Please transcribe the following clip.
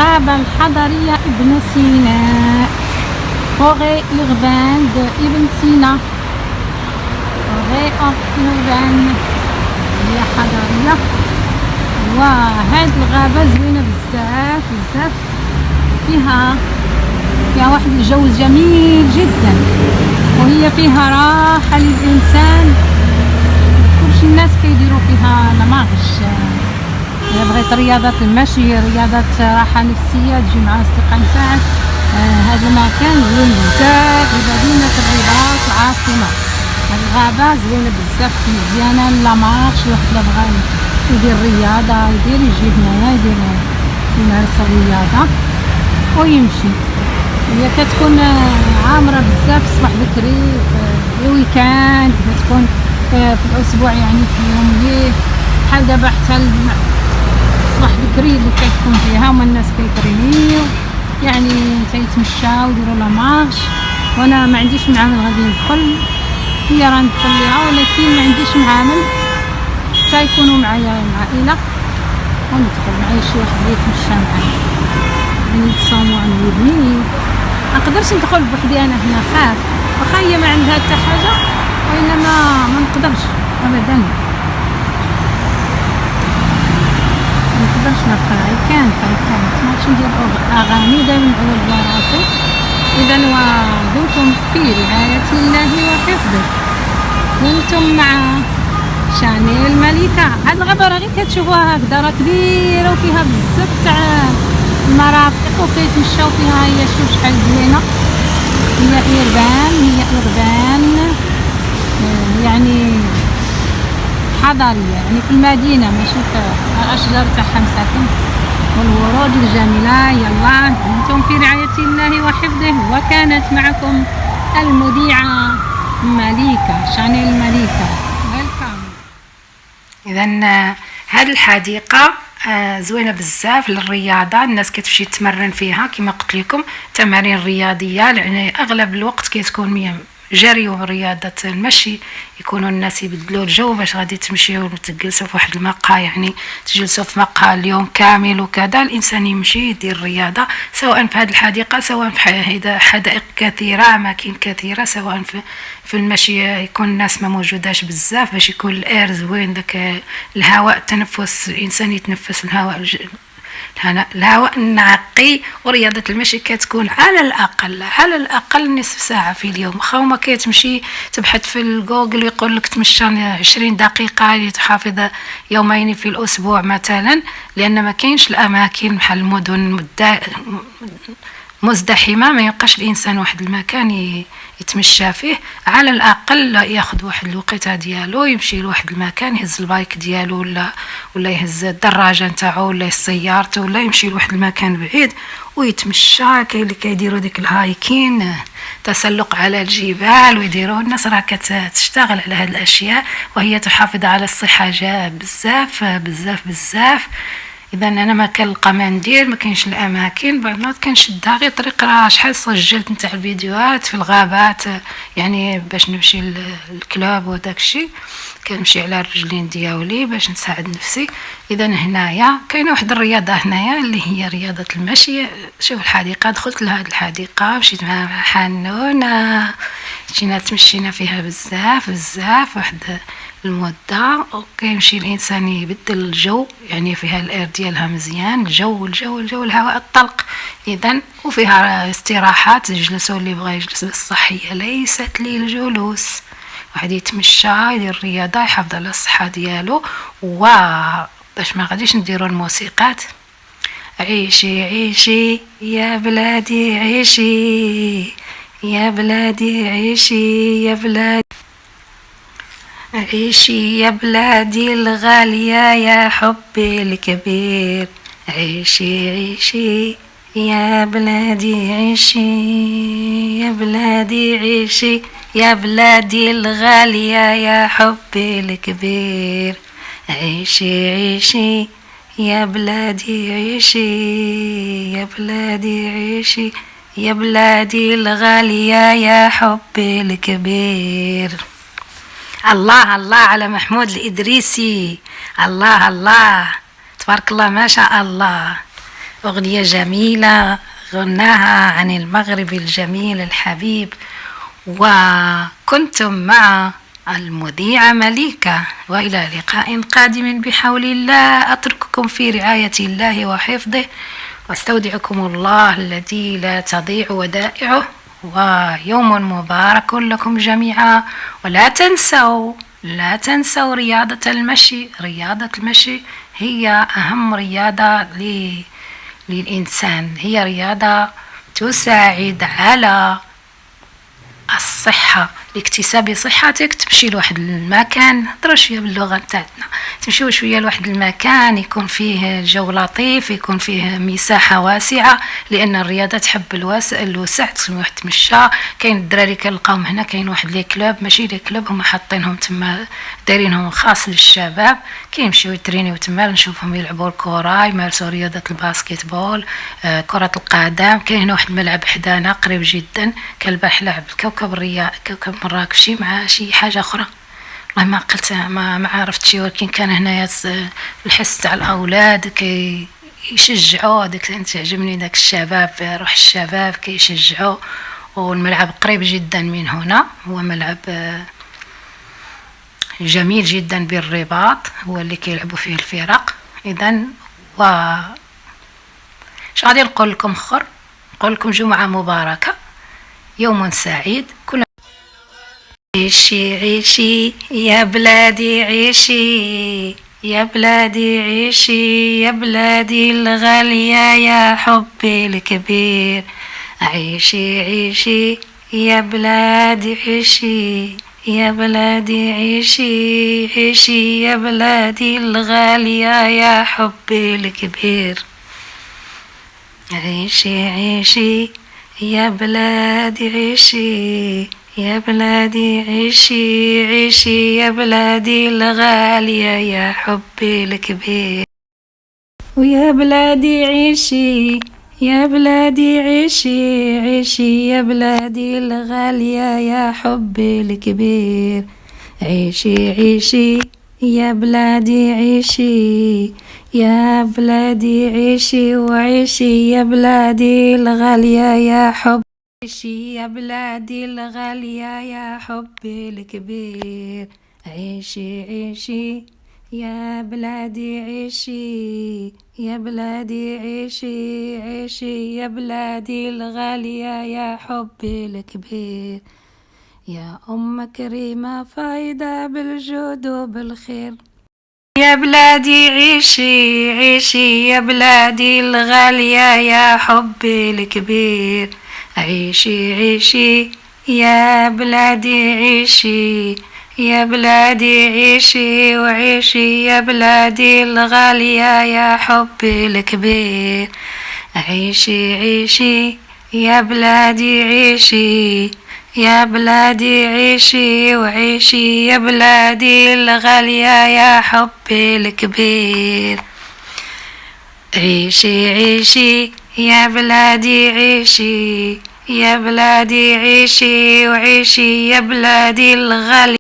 الغابة الحضرية ابن سينا، فوري أوربان دو ابن سينا، فوري أوربان هي حضرية. وهاد الغابة زوينة بزاف بزاف، فيها واحد الجو جميل جدا، وهي فيها راحة للإنسان. كلشي الناس كيديروا فيها لامارش، إلا بغيت رياضة المشي، رياضة راحة نفسية، تجي مع أصدقائك. هذا المكان زوين بزاف في مدينة الرباط العاصمة. هاد الغابة زوينة بزاف، مزيانة لامارش. الواحد إلا بغا يدير رياضة يجي هنايا يمارس الرياضة ويمشي. هي كتكون عامرة بزاف الصباح بكري في الويكاند، كتكون في الأسبوع يعني في يوم ليه بحال دابا حتى الصباح بكري اللي كتكون فيها هما الناس كيترينيو يعني تيتمشاو يديروا لامارش. وانا ما عنديش معامل غادي ندخل، هي راه ندخل ليها، ولكن ما عنديش معامل حتى يكونوا معايا العائلة وندخل معايا شي واحد اللي يتمشى معايا يعني يتصاموا عن ودني. ما نقدرش ندخل بوحدي انا هنا، خاف واخا هي ما عندها حتى حاجه، وانما ما نقدرش ابدا، ما نقدرش نبقى كانت ما عرفتش ندير اغاني دائما نعول على راسي. اذا ودمتم في رعايه الله وحفظه، كنتم مع شانيل الملكه. هاد الغابه راه غير كتشوفوها هكذا راه كبيره وفيها بزاف تاع المرافق وكيتمشاو فيها. هي شوف شحال زوينه، هي أوربان يعني حضرية، يعني في المدينة ماشي في الأشجار تاعها مساكن والورود الجميلة. يلا دمتم في رعاية الله وحفظه، وكانت معكم المذيعة مليكة، شانيل الملكة. إذا هذه الحديقة زوينة بزاف للرياضة، الناس كتمشي تتمرن فيها كما قلت لكم، تمارين رياضية، يعني أغلب الوقت كتكون جري ورياضة المشي. يكونوا الناس يبدلوا الجو باش غادي تمشيو وتجلسوا في واحد المقهى، يعني تجلسوا في مقهى اليوم كامل وكذا. الإنسان يمشي يدير رياضة سواء في هذه الحديقة، سواء في حدائق كثيرة، أماكن كثيرة، سواء في المشي يكون الناس ما موجوداش بزاف باش يكون الإير زوين، داك الهواء التنفس، الإنسان يتنفس الهواء النقي. ورياضة المشي كتكون على الأقل نصف ساعة في اليوم. واخا ما كتمشي تبحث في الجوجل يقول لك تمشى 20 دقيقة لتحافظ يومين في الأسبوع مثلا، لأن ما كاينش الأماكن بحال المدن مزدحمة، ما يبقاش الإنسان واحد المكان يتمشى فيه. على الأقل ياخذ واحد الوقيته ديالو، يمشي لواحد المكان، يهز البايك ديالو ولا يهز الدراجة نتاعو ولا سيارته، ولا يمشي لواحد المكان بعيد ويتمشى. كاين اللي كيديروا ديك الهايكين، تسلق على الجبال، ويديروا. الناس راه كتشتغل على هذه الأشياء وهي تحافظ على الصحة بزاف بزاف بزاف. اذا انا ما كنلقى ما ندير، ما كاينش الاماكن، بعض المرات كنشدها غير طريق. راه شحال سجلت نتاع الفيديوهات في الغابات يعني باش نمشي للكلاب وداك الشيء، كنمشي على الرجلين ديالي باش نساعد نفسي. اذا هنايا كاينه واحد الرياضه هنايا اللي هي رياضه المشي. شوف الحديقه، دخلت لهاد الحديقه مشيت مع حنونه، جينا تمشينا فيها بزاف بزاف واحد المدة. وكيمشي الإنسان يبدل الجو، يعني فيها الإير ديالها مزيان، الجو الهواء الطلق. إذن وفيها استراحات يجلسوا اللي بغا يجلس، بالصحية ليست للجلوس. واحد يتمشى يدير رياضة يحافظ على الصحة ديالو. باش ما غاديش نديروا الموسيقات. عيشي عيشي يا بلادي عيشي، يا بلادي عيشي، يا بلادي عيشي، يا بلادي الغالية، يا حبي الكبير. عيشي عيشي يا بلادي عيشي، يا بلادي عيشي، يا بلادي الغالية، يا حبي الكبير. عيشي عيشي يا بلادي عيشي، يا بلادي عيشي، يا بلادي الغالية، يا حبي الكبير. الله الله على محمود الإدريسي، الله الله تبارك الله ما شاء الله. أغنية جميلة غناها عن المغرب الجميل الحبيب. وكنتم مع المذيعة مليكة، وإلى لقاء قادم بحول الله. أترككم في رعاية الله وحفظه، واستودعكم الله الذي لا تضيع ودائعه، ويوم مبارك لكم جميعا. ولا تنسوا رياضة المشي. رياضة المشي هي أهم رياضة للإنسان، هي رياضة تساعد على الصحة، لاكتساب صحتك. تمشي لواحد المكان، هضروا شويه باللغه نتاعنا، تمشيو شويه لواحد المكان يكون فيه جو لطيف، يكون فيه مساحه واسعه، لان الرياضه تحب الوسع. تسمى تمشى. كاين الدراري كنلقاهم هنا، كاين واحد لي كلوب، ماشي لي كلوب، هما حاطينهم تما، دايرينهم خاص للشباب، كيمشيو يترينيو تما. نشوفهم يلعبوا الكره، يمارسوا رياضه الباسكيتبول، كره القدم. كاين هنا واحد الملعب حدانا قريب جدا، كالبارح لعب كوكب كوكب مراكشي مع شي حاجه اخرى، والله ما قلت ما عرفتش، ولكن كان هنايا الحس تاع الاولاد كي يشجعوا. هذاك تعجبني داك الشباب، روح الشباب كيشجعوا. والملعب قريب جدا من هنا، هو ملعب جميل جدا بالرباط، هو اللي كيلعبوا فيه الفرق. اذا اش غادي نقول لكم اخر، نقول لكم جمعه مباركه، يوم سعيد. كل عيشي عيشي يا بلادي عيشي، يا بلادي عيشي، يا بلادي الغالية، يا حبي الكبير. عيشي عيشي يا بلادي عيشي، يا بلادي عيشي عيشي، يا بلادي الغالية، يا حبي الكبير. عيشي عيشي يا بلادي عيشي، يا بلادي عيشي عيشي، يا بلادي الغالية، يا حبي الكبير. ويا بلادي عيشي، يا بلادي عيشي عيشي، يا بلادي الغالية، يا حبي الكبير. عيشي عيشي يا بلادي عيشي، يا بلادي عيشي وعيشي، يا بلادي الغالية، يا حب عيشي، يا بلادي الغالية، يا حبي الكبير. عيشي عيشي يا بلادي عيشي، يا بلادي عيشي عيشي، يا بلادي الغالية، يا حبي الكبير. يا أم كريمة فايدة بالجود وبالخير، يا بلادي عيشي عيشي، يا بلادي الغالية، يا حبي الكبير. عيشي عيشي يا بلادي عيشي، يا بلادي عيشي وعيشي، يا بلادي الغالية، يا حبي الكبير. عيشي عيشي يا بلادي عيشي، يا بلادي عيشي وعيشي، يا بلادي الغالية، يا حبي الكبير. عيشي عيشي يا بلادي عيشي، يا بلادي عيشي وعيشي، يا بلادي الغالية.